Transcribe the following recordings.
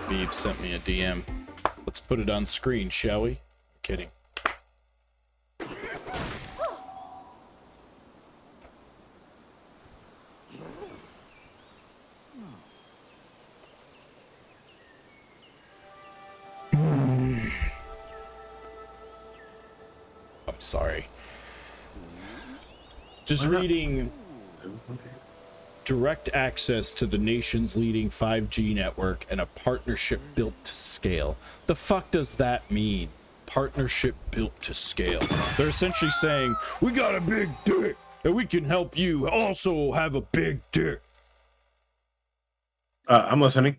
Beeb sent me a DM. Let's put it on screen, shall we? I'm kidding. I'm sorry. Just reading. Direct access to the nation's leading 5G network and a partnership built to scale. The fuck does that mean? Partnership built to scale. They're essentially saying, we got a big dick and we can help you also have a big dick. I'm listening.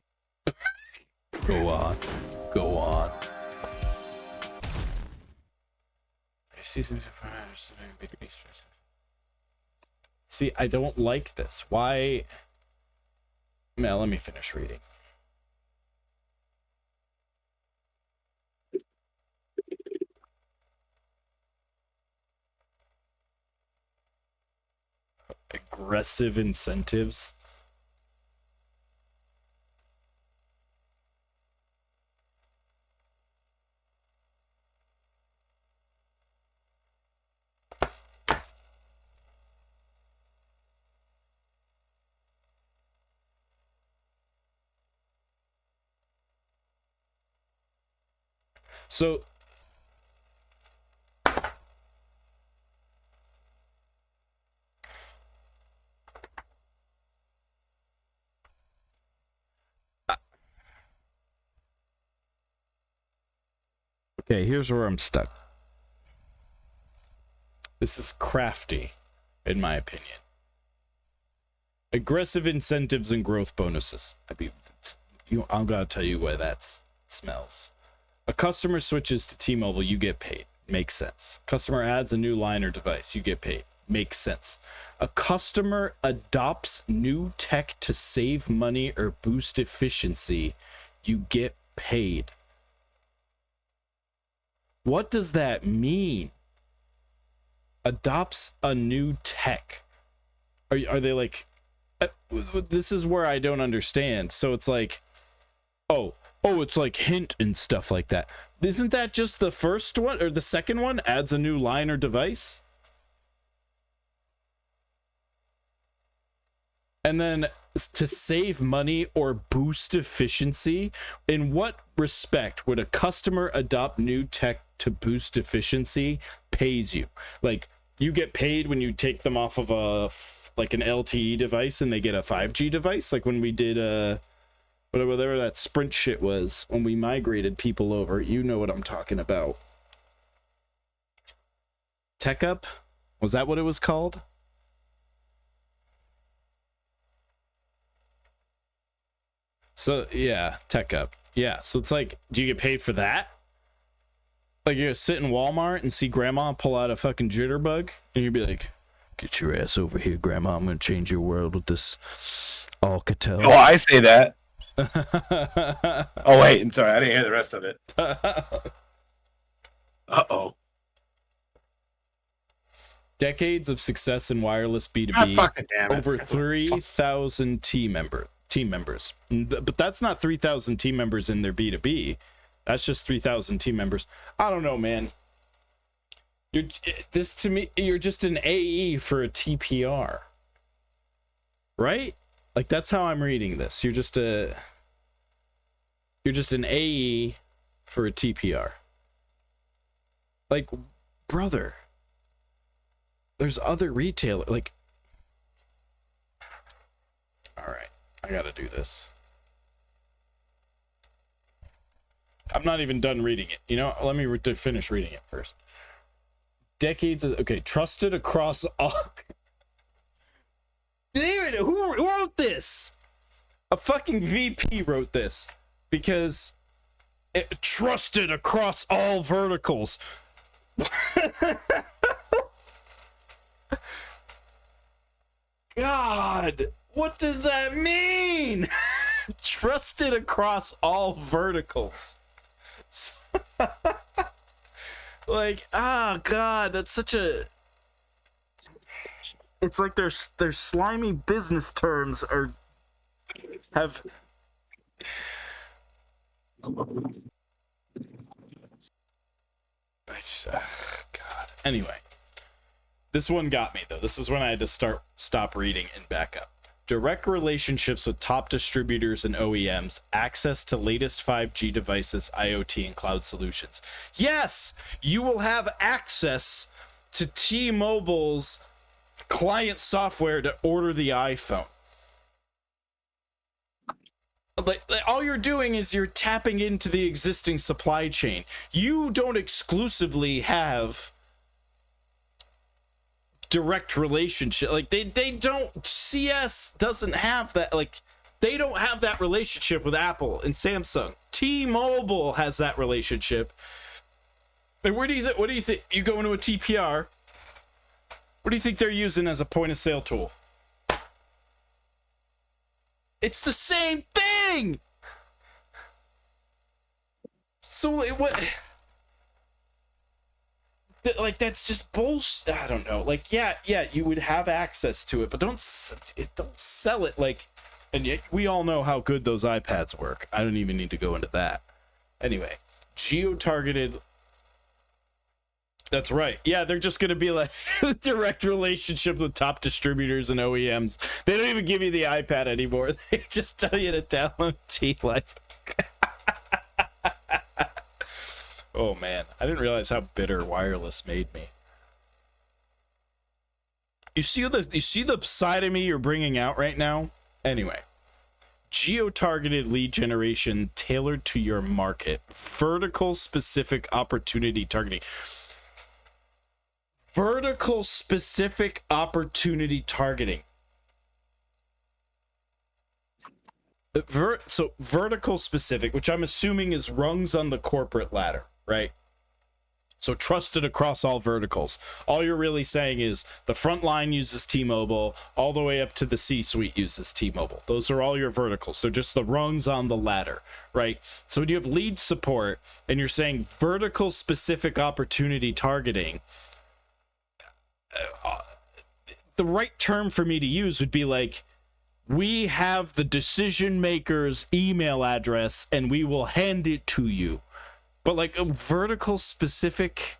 Go on. Go on. See, I don't like this. Why? Now, let me finish reading. Aggressive incentives. So okay, here's where I'm stuck. This is crafty, in my opinion. Aggressive incentives and growth bonuses. I'm gonna tell you why that smells. A customer switches to T-Mobile, you get paid. Makes sense. Customer adds a new line or device, you get paid. Makes sense. A customer adopts new tech to save money or boost efficiency, you get paid. What does that mean? Adopts a new tech. Are they like... this is where I don't understand. So it's like, oh, it's like hint and stuff like that. Isn't that just the first one or the second one? Adds a new line or device? And then to save money or boost efficiency? In what respect would a customer adopt new tech to boost efficiency pays you? Like, you get paid when you take them off of like an LTE device and they get a 5G device? Like when we did whatever that Sprint shit was, when we migrated people over. You know what I'm talking about. Tech Up? Was that what it was called? So, yeah, Tech Up. Yeah, so it's like, do you get paid for that? Like, you're gonna sit in Walmart and see Grandma pull out a fucking jitterbug, and you'd be like, get your ass over here, Grandma. I'm gonna change your world with this Alcatel. Oh, I say that. Oh, wait, I'm sorry. I didn't hear the rest of it. Uh-oh. Decades of success in wireless B2B. fucking damn it. Over 3,000 team members. But that's not 3,000 team members in their B2B. That's just 3,000 team members. I don't know, man. To me, you're just an AE for a TPR. Right? Like, that's how I'm reading this. You're just an AE for a TPR. Like, brother, there's other retailer. Like, all right, I gotta do this. I'm not even done reading it. You know, let me finish reading it first. Decades of, okay, trusted across all. David, who wrote this? A fucking VP wrote this because it trusted across all verticals. God, what does that mean? Trusted across all verticals. Like, God, that's such a... It's like their slimy business terms have... God. Anyway, this one got me though. This is when I had to stop reading and back up. Direct relationships with top distributors and OEMs, access to latest 5G devices, IoT, and cloud solutions. Yes, you will have access to T-Mobile's client software to order the iPhone. Like, all you're doing is you're tapping into the existing supply chain. You don't exclusively have direct relationship. Like, they don't, CS doesn't have that. Like, they don't have that relationship with Apple and Samsung. T-Mobile has that relationship. And what do you think? You go into a TPR, what do you think they're using as a point of sale tool? It's the same thing. So what? That's just bullshit. I don't know. Like, yeah, you would have access to it, but don't sell it like. And yet we all know how good those iPads work. I don't even need to go into that. Anyway, geo-targeted. That's right. Yeah, they're just gonna be like direct relationship with top distributors and OEMs. They don't even give you the iPad anymore. They just tell you to download T-Life. Oh man, I didn't realize how bitter wireless made me. You see the side of me you're bringing out right now? Anyway, geo-targeted lead generation tailored to your market, vertical specific opportunity targeting. Vertical specific opportunity targeting. So vertical specific, which I'm assuming is rungs on the corporate ladder, right? So trusted across all verticals. All you're really saying is the front line uses T-Mobile, all the way up to the C-suite uses T-Mobile. Those are all your verticals. They're just the rungs on the ladder, right? So when you have lead support and you're saying vertical specific opportunity targeting, the right term for me to use would be like, we have the decision maker's email address and we will hand it to you. But like a vertical specific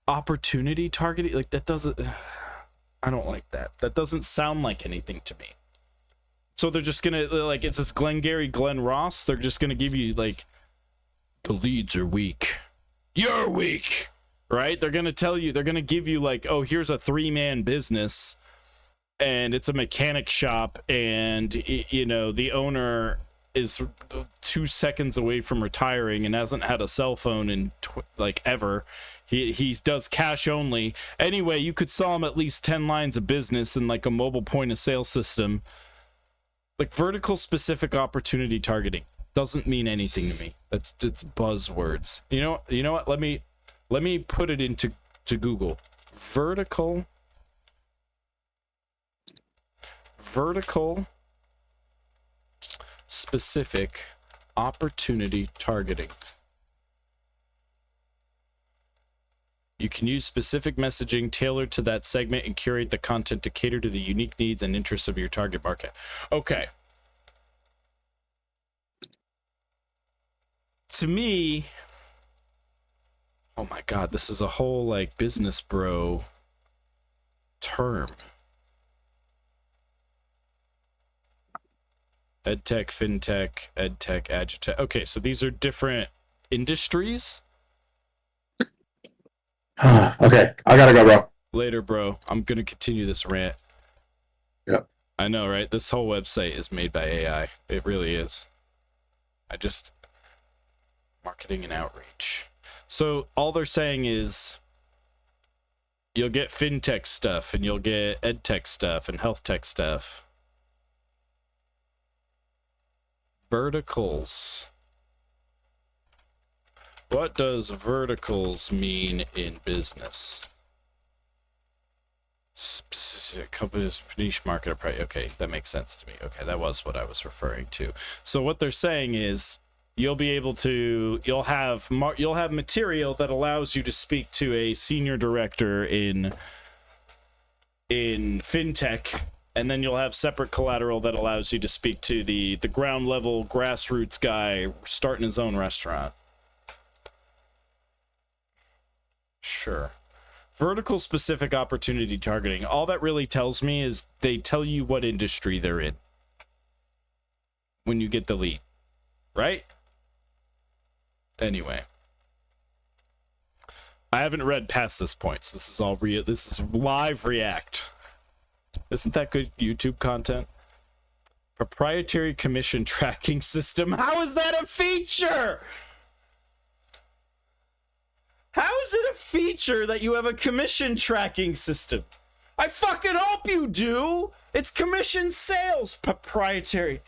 opportunity targeting, like that doesn't, I don't like that. That doesn't sound like anything to me. So they're just gonna, like, it's this Glengarry Glen Ross. They're just gonna give you like, the leads are weak. You're weak. Right? They're going to tell you, they're going to give you like, oh, here's a 3-man business and it's a mechanic shop and, you know, the owner is 2 seconds away from retiring and hasn't had a cell phone in like ever. He does cash only. Anyway, you could sell him at least 10 lines of business in like a mobile point of sale system. Like vertical specific opportunity targeting doesn't mean anything to me. It's buzzwords. You know what? Let me put it into Google. Vertical specific opportunity targeting. You can use specific messaging tailored to that segment and curate the content to cater to the unique needs and interests of your target market. Okay. To me, oh my god, this is a whole like business bro term. EdTech, FinTech, EdTech, Agitech. Okay, so these are different industries. Okay, I gotta go, bro. Later, bro. I'm gonna continue this rant. Yep. I know, right? This whole website is made by AI. It really is. Marketing and outreach. So all they're saying is you'll get fintech stuff and you'll get edtech stuff and health tech stuff. Verticals. What does verticals mean in business? Specific companies, niche market, okay, that makes sense to me. Okay, that was what I was referring to. So what they're saying is you'll be able to, you'll have material that allows you to speak to a senior director in fintech And then you'll have separate collateral that allows you to speak to the ground level grassroots guy starting his own restaurant. Sure. Vertical specific opportunity targeting. All that really tells me is they tell you what industry they're in when you get the lead, right? Anyway. I haven't read past this point, so this is all real. This is live react. Isn't that good YouTube content? Proprietary commission tracking system. How is that a feature? How is it a feature that you have a commission tracking system? I fucking hope you do. It's commission sales. Proprietary.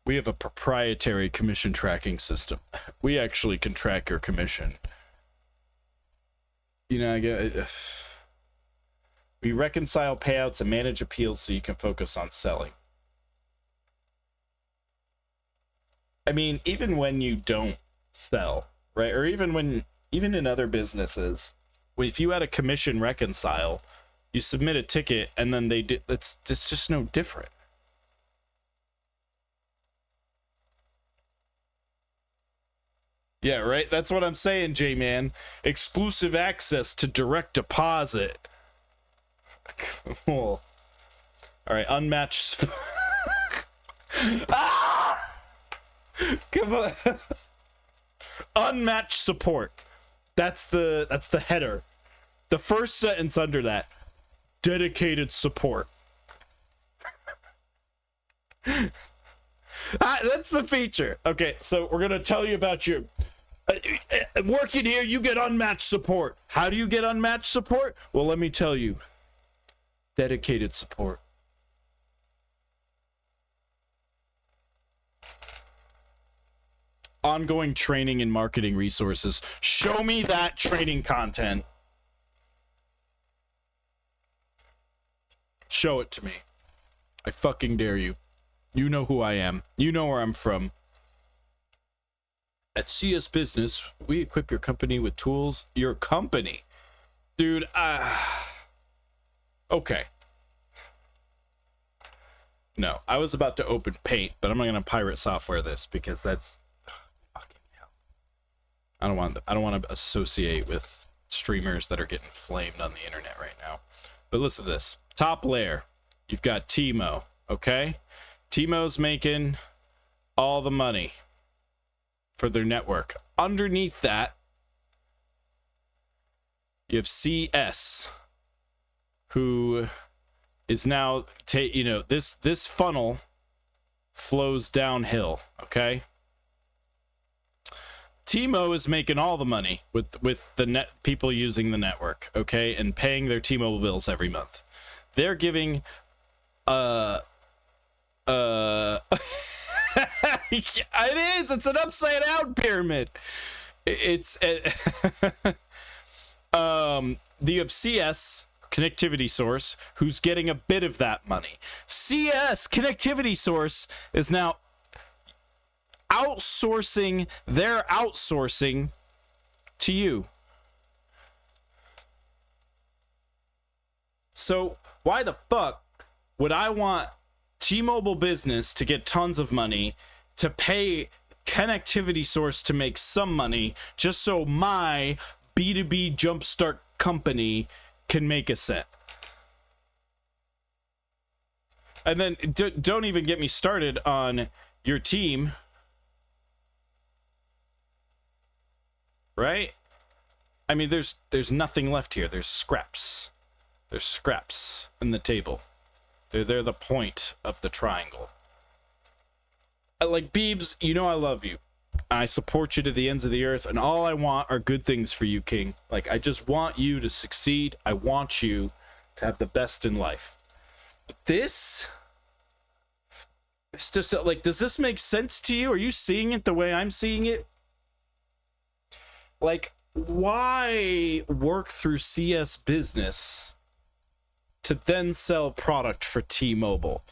We have a proprietary commission tracking system. We actually can track your commission. You know, I get. We reconcile payouts and manage appeals so you can focus on selling. I mean, even when you don't sell, right? Or even in other businesses, if you had a commission reconcile, you submit a ticket and then they do. It's just no different. Yeah, right? That's what I'm saying, J-Man. Exclusive access to direct deposit. Cool. All right, unmatched. Ah! Come on. Unmatched support. That's the header. The first sentence under that. Dedicated support. That's the feature. Okay, so we're gonna tell you about your working here. You get unmatched support. How do you get unmatched support? Well, let me tell you. Dedicated support. Ongoing training and marketing resources. Show me that training content. Show it to me. I fucking dare you. You know who I am. You know where I'm from. At CS Business, we equip your company with tools. Your company? Dude, okay. No, I was about to open Paint, but I'm not going to pirate software this because that's fucking hell. I don't want to associate with streamers that are getting flamed on the internet right now. But listen to this. Top layer. You've got Timo, okay? Timo's making all the money for their network. Underneath that, you have CS, who is now this funnel flows downhill, okay? Timo is making all the money with the net people using the network, okay, and paying their T-Mobile bills every month. They're giving it's an upside down pyramid. It's the CS connectivity source who's getting a bit of that money. CS connectivity source is now outsourcing their outsourcing to you. So why the fuck would I want T-Mobile Business to get tons of money to pay connectivity source to make some money just so my B2B jumpstart company can make a cent? And then don't even get me started on your team, right? I mean, there's nothing left here. There's scraps. There's scraps in the table. They're the point of the triangle. Like, Beebs, you know I love you. I support you to the ends of the earth, and all I want are good things for you, King. Like, I just want you to succeed. I want you to have the best in life. But it's just like, does this make sense to you? Are you seeing it the way I'm seeing it? Like, why work through CS Business to then sell product for T-Mobile?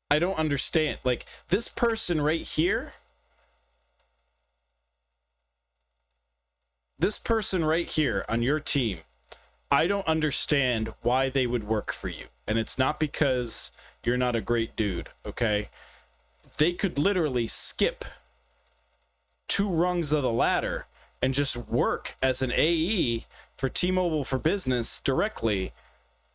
I don't understand. Like, this person right here, this person right here on your team, I don't understand why they would work for you. And it's not because you're not a great dude, okay? They could literally skip 2 rungs of the ladder and just work as an AE for T-Mobile for Business directly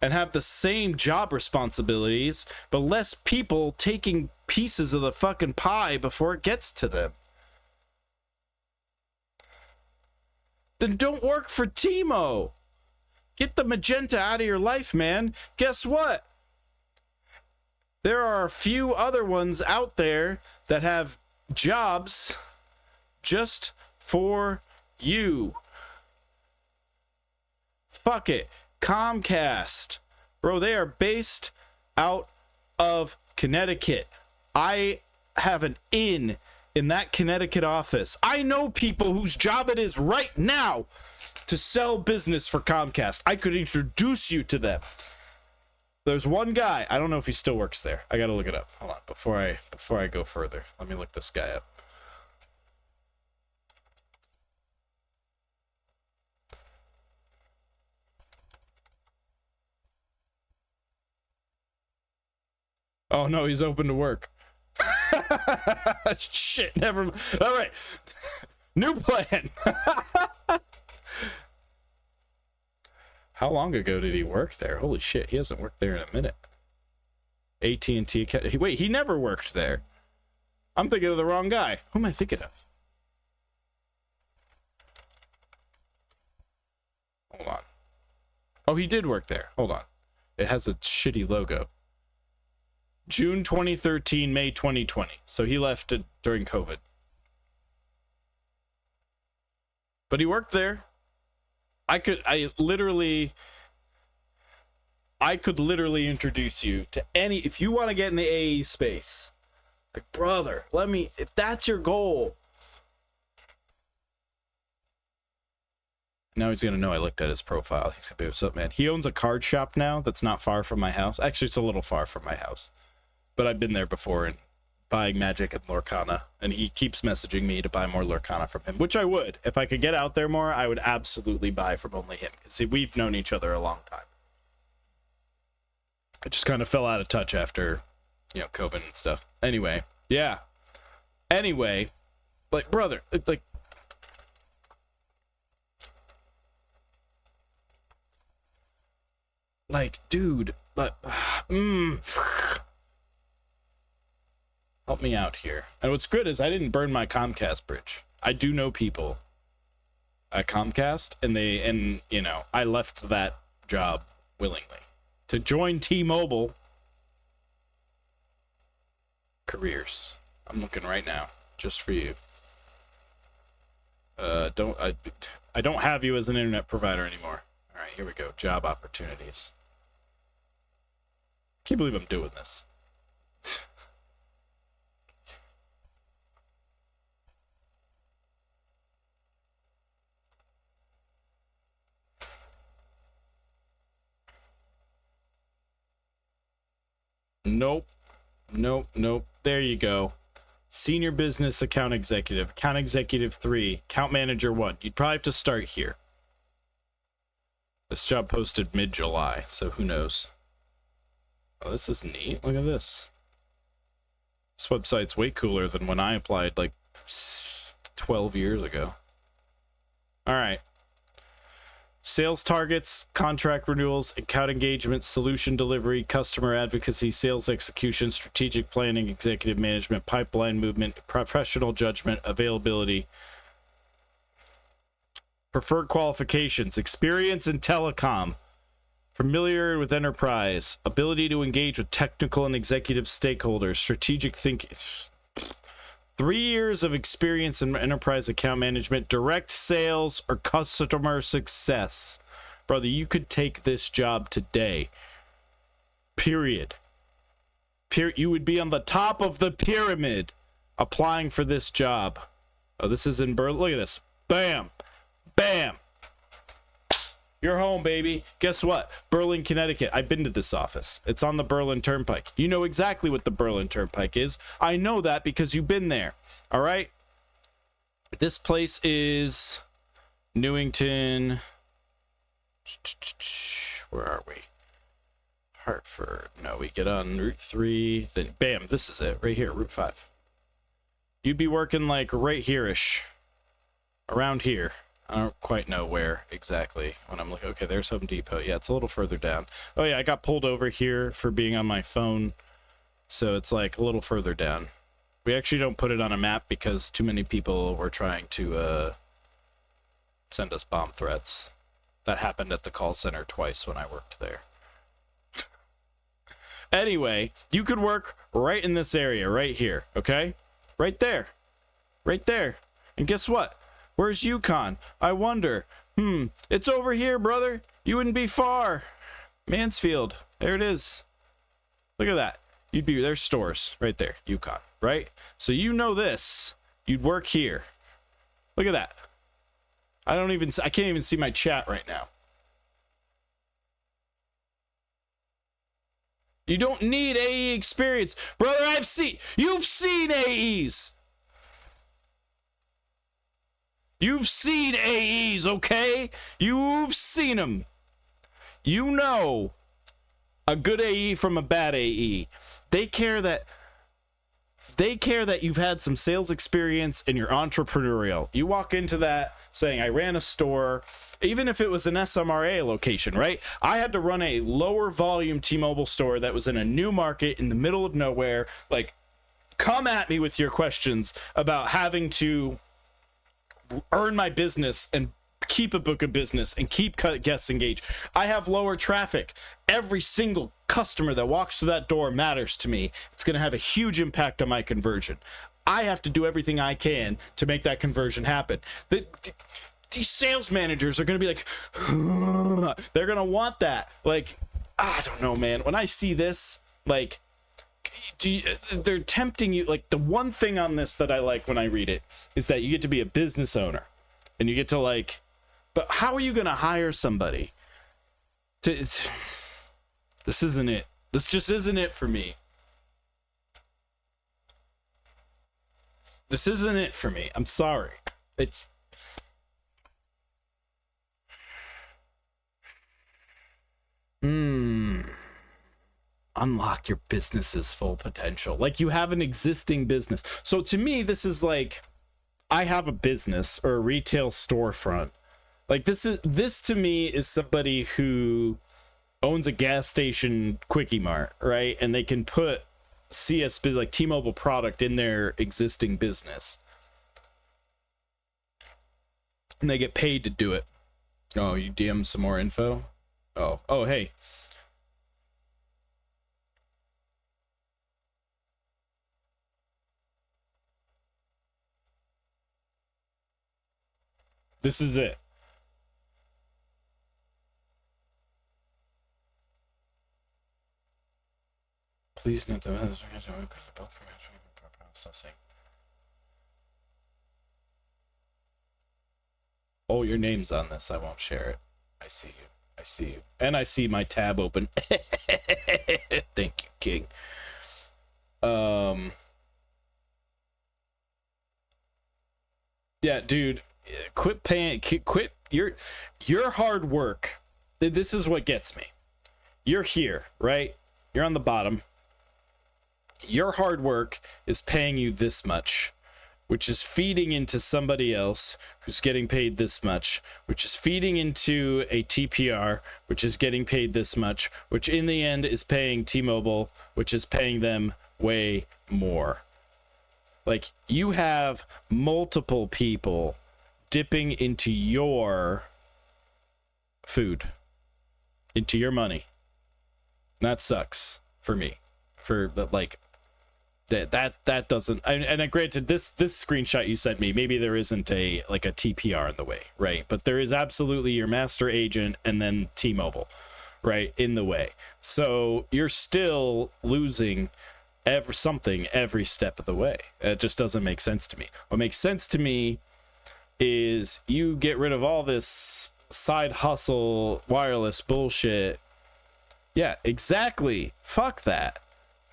and have the same job responsibilities, but less people taking pieces of the fucking pie before it gets to them. Then don't work for T-Mo. Get the magenta out of your life, man. Guess what? There are a few other ones out there that have jobs just for you. Fuck it. Comcast. Bro, they are based out of Connecticut. I have an in that Connecticut office. I know people whose job it is right now to sell business for Comcast. I could introduce you to them. There's one guy. I don't know if he still works there. I gotta look it up. Hold on. Before I go further, let me look this guy up. Oh no, he's open to work. Shit, never mind. All right. New plan. How long ago did he work there? Holy shit, he hasn't worked there in a minute. AT&T. Wait, he never worked there. I'm thinking of the wrong guy. Who am I thinking of? Hold on. Oh, he did work there. Hold on. It has a shitty logo. June 2013, May 2020. So he left it during COVID. But he worked there. I could literally introduce you to any, if you want to get in the AE space. Like, brother, if that's your goal. Now he's going to know I looked at his profile. He's going to be, what's up, man? He owns a card shop now that's not far from my house. Actually, it's a little far from my house. But I've been there before and buying Magic and Lorcana. And he keeps messaging me to buy more Lorcana from him, which I would. If I could get out there more, I would absolutely buy from only him. Because, see, we've known each other a long time. I just kind of fell out of touch after, COVID and stuff. Anyway, yeah. Anyway, like, brother, dude, but, help me out here. And what's good is I didn't burn my Comcast bridge. I do know people at Comcast, and I left that job willingly to join T-Mobile. Careers. I'm looking right now, just for you. I don't have you as an internet provider anymore. All right, here we go. Job opportunities. Can't believe I'm doing this. Nope. There you go. Senior Business Account Executive. Account Executive 3. Account Manager 1. You'd probably have to start here. This job posted mid-July, so who knows. Oh, this is neat. Look at this. This website's way cooler than when I applied like 12 years ago. All right. Sales targets, contract renewals, account engagement, solution delivery, customer advocacy, sales execution, strategic planning, executive management, pipeline movement, professional judgment, availability. Preferred qualifications, experience in telecom, familiar with enterprise, ability to engage with technical and executive stakeholders, strategic thinking. 3 years of experience in enterprise account management, direct sales, or customer success. Brother, you could take this job today. Period. You would be on the top of the pyramid applying for this job. Oh, this is in Berlin. Look at this. Bam. Bam. You're home, baby. Guess what? Berlin, Connecticut. I've been to this office. It's on the Berlin Turnpike. You know exactly what the Berlin Turnpike is. I know that because you've been there. All right? This place is Newington. Where are we? Hartford. No, we get on Route 3. Then, bam, this is it. Right here, Route 5. You'd be working, like, right here-ish. Around here. I don't quite know where exactly when I'm looking. Okay, there's Home Depot. Yeah, it's a little further down. Oh, yeah, I got pulled over here for being on my phone. So it's, like, a little further down. We actually don't put it on a map because too many people were trying to, send us bomb threats. That happened at the call center twice when I worked there. Anyway, you could work right in this area, right here, okay? Right there. Right there. And guess what? Where's Yukon? I wonder. It's over here, brother. You wouldn't be far. Mansfield. There it is. Look at that. You'd be, there's stores right there, Yukon, right? So you know this. You'd work here. Look at that. I can't even see my chat right now. You don't need AE experience. Brother, you've seen AEs. You've seen AEs, okay? You've seen them. You know a good AE from a bad AE. They care that you've had some sales experience and you're entrepreneurial. You walk into that saying, I ran a store, even if it was an SMRA location, right? I had to run a lower volume T-Mobile store that was in a new market in the middle of nowhere. Like, come at me with your questions about having to earn my business and keep a book of business and keep guests engaged. I have lower traffic. Every single customer that walks through that door matters to me. It's going to have a huge impact on my conversion. I have to do everything I can to make that conversion happen. These sales managers are going to be like, they're going to want that. Like, I don't know, man. When I see this, like, they're tempting you. Like, the one thing on this that I like when I read it is that you get to be a business owner and you get to, like, but how are you going to hire somebody this isn't it. This just isn't it for me. This isn't it for me. I'm sorry. It's unlock your business's full potential. Like, you have an existing business. So to me, this is like, I have a business or a retail storefront. Like, this to me is somebody who owns a gas station quickie mart, right? And they can put CS like T-Mobile product in their existing business. And they get paid to do it. Oh, you DM some more info? Oh, hey. This is it. Please note the processing. Oh, your name's on this. I won't share it. I see you. I see you. And I see my tab open. Thank you, King. Yeah, dude. Quit paying. Quit your hard work. This is what gets me. You're here, right? You're on the bottom. Your hard work is paying you this much, which is feeding into somebody else who's getting paid this much, which is feeding into a TPR, which is getting paid this much, which in the end is paying T-Mobile, which is paying them way more. Like, you have multiple people dipping into your food, into your money. That sucks for me. For like, that doesn't. And granted, this screenshot you sent me, maybe there isn't a TPR in the way, right? But there is absolutely your master agent and then T-Mobile, right, in the way. So you're still losing something every step of the way. It just doesn't make sense to me. What makes sense to me is you get rid of all this side hustle wireless bullshit. Yeah, exactly. Fuck that.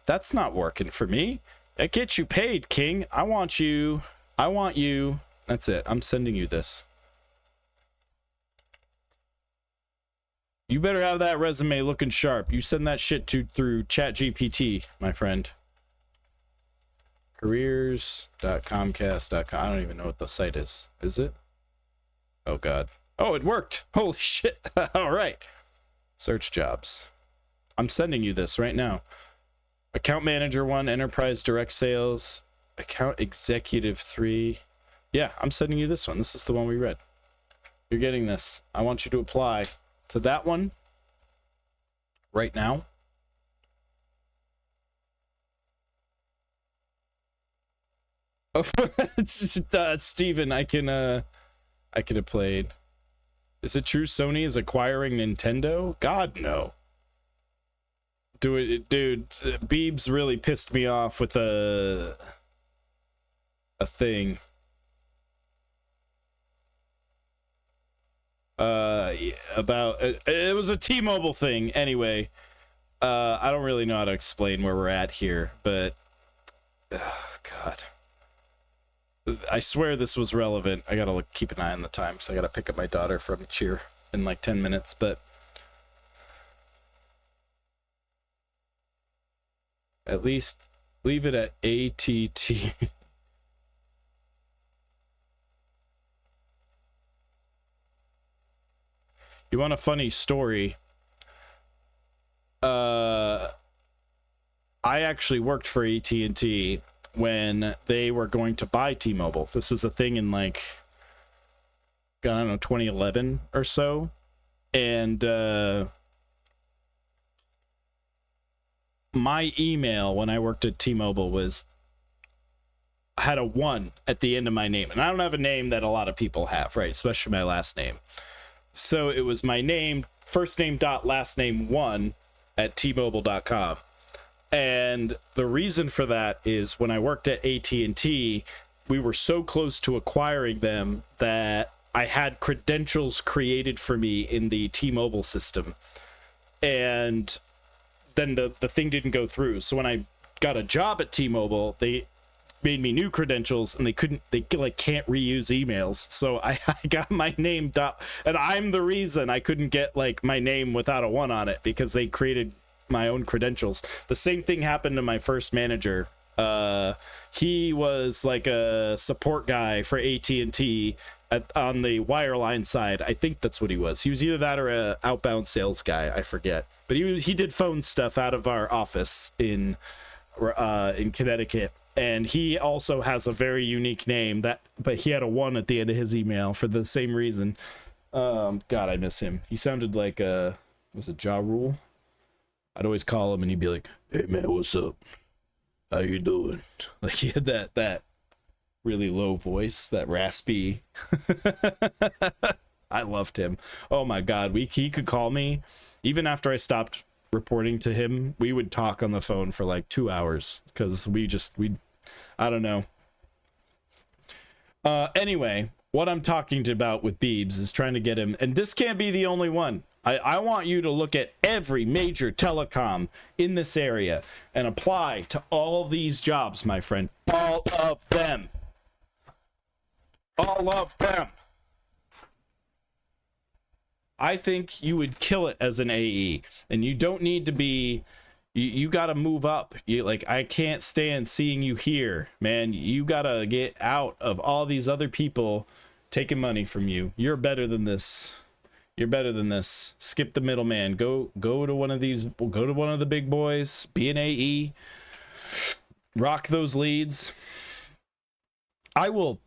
That's not working for me. It gets you paid, King. I want you. That's it. I'm sending you this. You better have that resume looking sharp. You send that shit through ChatGPT, my friend. Careers.comcast.com. I don't even know what the site is. Is it? Oh, God. Oh, it worked. Holy shit. All right. Search jobs. I'm sending you this right now. Account manager 1, enterprise direct sales, account executive 3. Yeah, I'm sending you this one. This is the one we read. You're getting this. I want you to apply to that one right now. Oh, Steven, I can have played. Is it true Sony is acquiring Nintendo? God, no. Dude, Beebs really pissed me off with a thing. About it was a T-Mobile thing. Anyway, I don't really know how to explain where we're at here, but God, I swear this was relevant. I gotta keep an eye on the time because I gotta pick up my daughter from cheer in like 10 minutes, but at least leave it at ATT. You want a funny story? I actually worked for AT&T when they were going to buy T-Mobile. This was a thing in like, I don't know, 2011 or so. And my email when I worked at T-Mobile had a 1 at the end of my name. And I don't have a name that a lot of people have, right? Especially my last name. So it was my name, first name dot last name 1 at tmobile.com. And the reason for that is when I worked at AT&T, we were so close to acquiring them that I had credentials created for me in the T-Mobile system. And then the thing didn't go through. So when I got a job at T-Mobile, they made me new credentials and they like can't reuse emails. So I got my name dot, and I'm the reason I couldn't get like my name without a 1 on it because they created my own credentials. The same thing happened to my first manager. He was like a support guy for AT&T on the wireline side. I think that's what he was. He was either that or a outbound sales guy. I forget. But he did phone stuff out of our office in Connecticut. And he also has a very unique name but he had a 1 at the end of his email for the same reason. God, I miss him. He sounded like was it Ja Rule? I'd always call him and he'd be like, "Hey man, what's up? How you doing?" Like he had that really low voice, that raspy. I loved him. Oh my God, he could call me even after I stopped reporting to him. We would talk on the phone for like 2 hours because I don't know. Anyway, what I'm talking about with Beebs is trying to get him, and this can't be the only one. I want you to look at every major telecom in this area and apply to all these jobs, my friend. All of them. All of them. I think you would kill it as an AE, and you don't need to be. You gotta move up. I can't stand seeing you here, man. You gotta get out of all these other people taking money from you. You're better than this. You're better than this. Skip the middleman. Go to one of these. Go to one of the big boys. Be an AE. Rock those leads. I will.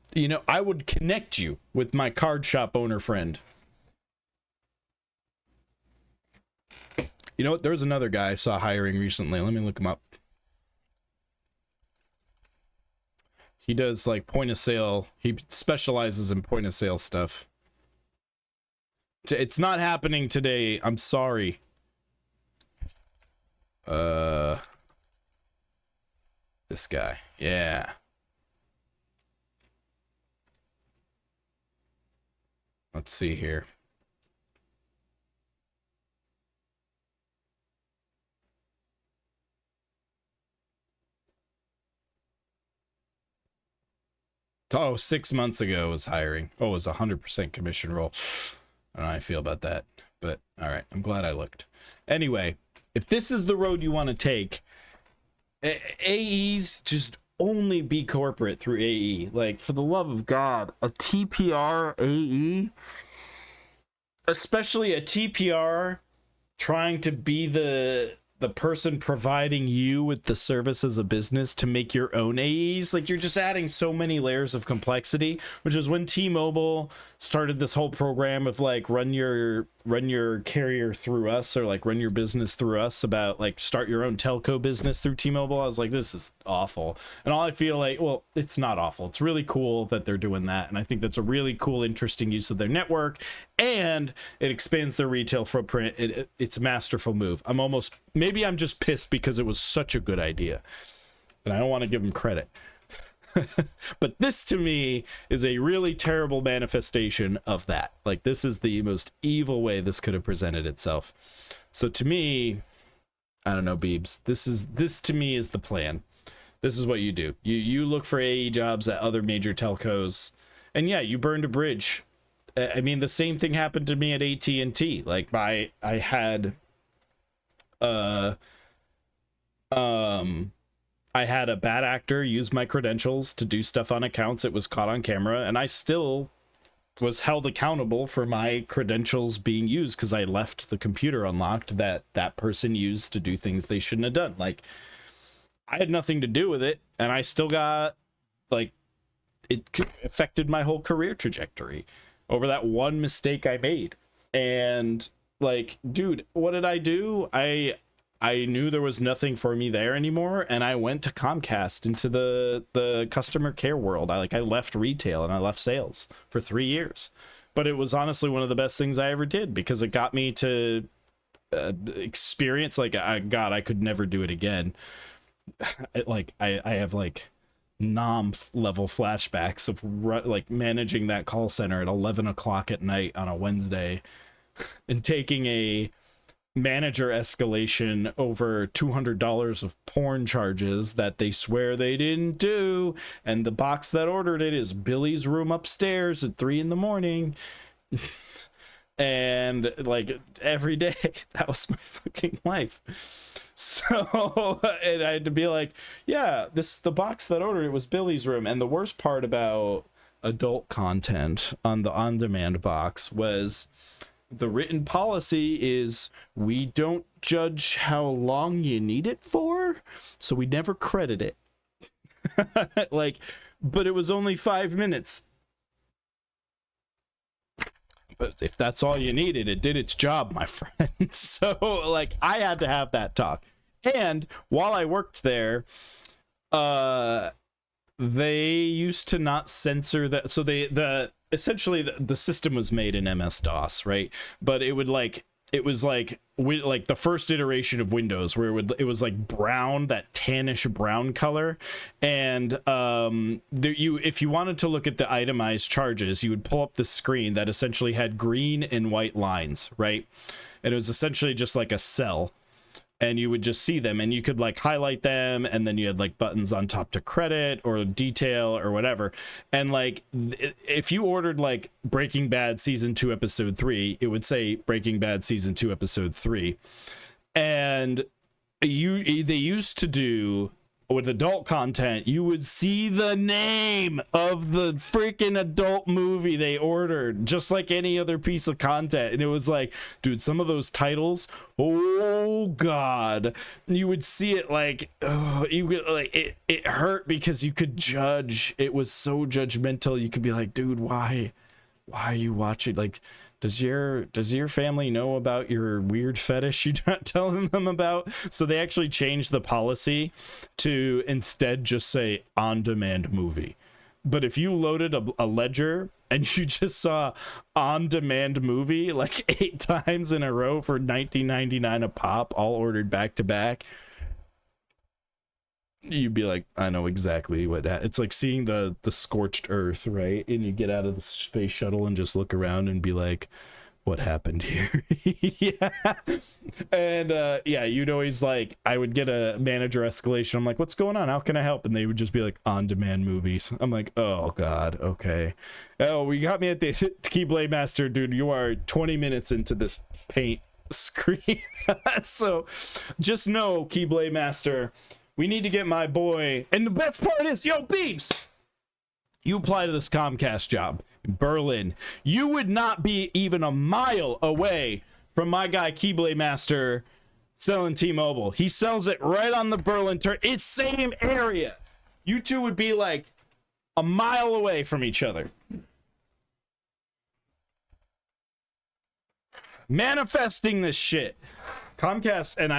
I would connect you with my card shop owner friend. You know what? There was another guy I saw hiring recently. Let me look him up. He does like point of sale. He specializes in point of sale stuff. It's not happening today. I'm sorry. This guy. Yeah. Let's see here. Oh, 6 months ago was hiring. Oh, it was 100% commission roll. I don't know how I feel about that. But all right, I'm glad I looked. Anyway, if this is the road you want to take, AEs just only be corporate through AE. Like, for the love of God, a TPR AE, especially a TPR trying to be the person providing you with the service as a business to make your own AEs, like, you're just adding so many layers of complexity, which is when T-Mobile started this whole program of like run your carrier through us, or like run your business through us, about like start your own telco business through T-Mobile. I was like, this is awful. And all I feel like, well, it's not awful, it's really cool that they're doing that, and I think that's a really cool, interesting use of their network, and it expands their retail footprint. It's a masterful move. Maybe I'm just pissed because it was such a good idea and I don't want to give them credit. But this to me is a really terrible manifestation of that. Like, this is the most evil way this could have presented itself. So to me, I don't know, Beebs, this to me is the plan. This is what you do. You look for AE jobs at other major telcos, and yeah, you burned a bridge. I mean, the same thing happened to me at AT&T. Like, I had I had a bad actor use my credentials to do stuff on accounts. It was caught on camera, and I still was held accountable for my credentials being used because I left the computer unlocked that person used to do things they shouldn't have done. Like, I had nothing to do with it, and I still got, like, it affected my whole career trajectory over that one mistake I made. And like, dude, what did I do? I knew there was nothing for me there anymore, and I went to Comcast, into the customer care world. I left retail and I left sales for 3 years. But it was honestly one of the best things I ever did, because it got me to experience, like, God, I could never do it again. I have like nom level flashbacks of like managing that call center at 11 o'clock at night on a Wednesday and taking a manager escalation over $200 of porn charges that they swear they didn't do, and the box that ordered it is Billy's room upstairs at 3 a.m. And like, every day, that was my fucking life. So, and I had to be like, yeah, the box that ordered it was Billy's room. And the worst part about adult content on the on-demand box was the written policy is we don't judge how long you need it for, so we never credit it. Like, but it was only 5 minutes. But if that's all you needed, it did its job, my friend. So, like, I had to have that talk. And while I worked there, they used to not censor that. So essentially the system was made in MS-DOS, right? But it was like the first iteration of Windows, where it was like brown, that tannish brown color, and if you wanted to look at the itemized charges, you would pull up the screen that essentially had green and white lines, right? And it was essentially just like a cell, and you would just see them, and you could like highlight them, and then you had like buttons on top to credit or detail or whatever. And like, if you ordered like Breaking Bad season 2 episode 3, it would say Breaking Bad season 2 episode 3. And they used to do, with adult content, you would see the name of the freaking adult movie they ordered, just like any other piece of content. And it was like, dude, some of those titles, oh god, you would see it like, oh, you could, like, it hurt because you could judge. It was so judgmental. You could be like, dude, why are you watching? Like, does your family know about your weird fetish you're not telling them about? So they actually changed the policy to instead just say on-demand movie. But if you loaded a ledger and you just saw on-demand movie like 8 times in a row for $19.99 a pop, all ordered back to back, you'd be like, I know exactly what it's like seeing the scorched earth, right? And you get out of the space shuttle and just look around and be like, what happened here? Yeah. And yeah, you'd always like, I would get a manager escalation. I'm like, what's going on? How can I help? And they would just be like, on-demand movies. I'm like, oh God, okay. Oh, we got me at the Keyblade Master, dude. You are 20 minutes into this paint screen. So just know, Keyblade Master, we need to get my boy. And the best part is, yo, Beebs, you apply to this Comcast job in Berlin, you would not be even a mile away from my guy Keyblade Master selling T-Mobile. He sells it right on the Berlin turn. It's same area. You two would be like a mile away from each other. Manifesting this shit. Comcast, and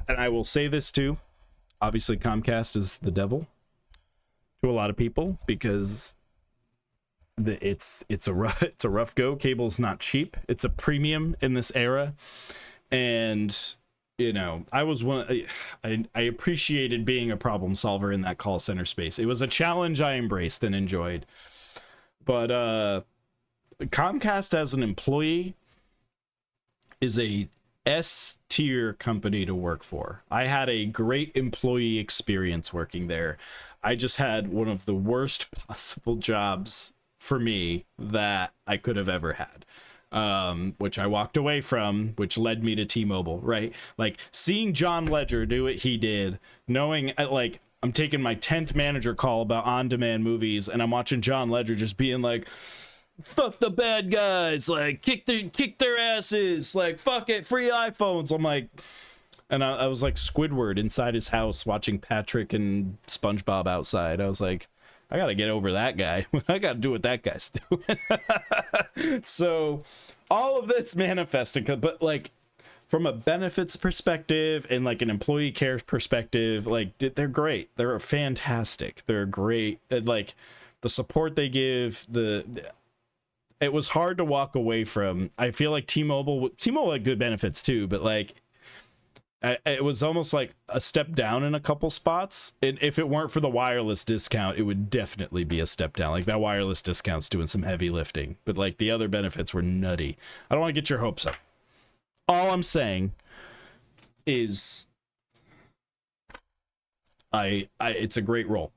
I will say this too. Obviously, Comcast is the devil to a lot of people because it's a rough go. Cable's not cheap. It's a premium in this era, and you know, I was one. I appreciated being a problem solver in that call center space. It was a challenge I embraced and enjoyed. But Comcast as an employee is a S tier company to work for. I had a great employee experience working there. I just had one of the worst possible jobs for me that I could have ever had, which I walked away from, which led me to T-Mobile, right? Like seeing John Ledger do what he did, knowing like I'm taking my 10th manager call about on-demand movies, and I'm watching John Ledger just being like, fuck the bad guys, like kick their asses, like fuck it, free iPhones. I'm like, and I was like Squidward inside his house watching Patrick and SpongeBob outside. I was like, I gotta get over that guy. I gotta do what that guy's doing. So all of this manifesting, but like from a benefits perspective and like an employee care perspective, like they're great. They're fantastic. They're great. Like the support they give, it was hard to walk away from. I feel like T-Mobile had good benefits too, but like it was almost like a step down in a couple spots. And if it weren't for the wireless discount, it would definitely be a step down. Like that wireless discount's doing some heavy lifting, but like the other benefits were nutty. I don't want to get your hopes up. All I'm saying is it's a great role.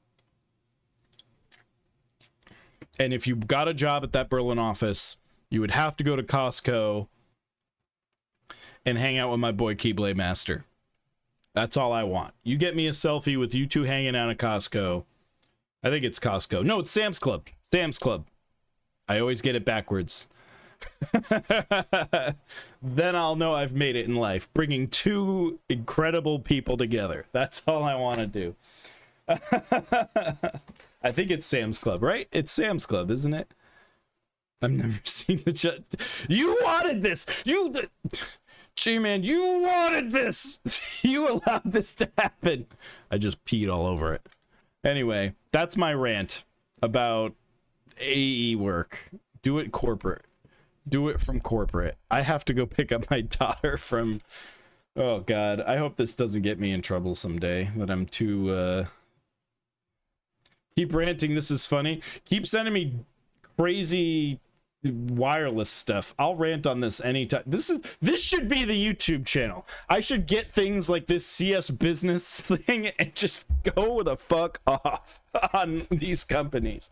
And if you got a job at that Berlin office, you would have to go to Costco and hang out with my boy Keyblade Master. That's all I want. You get me a selfie with you two hanging out at Costco. I think it's Costco. No, it's Sam's Club. Sam's Club. I always get it backwards. Then I'll know I've made it in life. Bringing two incredible people together. That's all I want to do. I think it's Sam's Club, right? It's Sam's Club, isn't it? I've never seen the You wanted this. G-Man, you wanted this. You allowed this to happen. I just peed all over it. Anyway, that's my rant about AE work. Do it corporate. Do it from corporate. I have to go pick up my daughter from... Oh, God. I hope this doesn't get me in trouble someday. That I'm too... Keep ranting. This is funny. Keep sending me crazy wireless stuff. I'll rant on this anytime. This should be the YouTube channel. I should get things like this CS Business thing and just go the fuck off on these companies.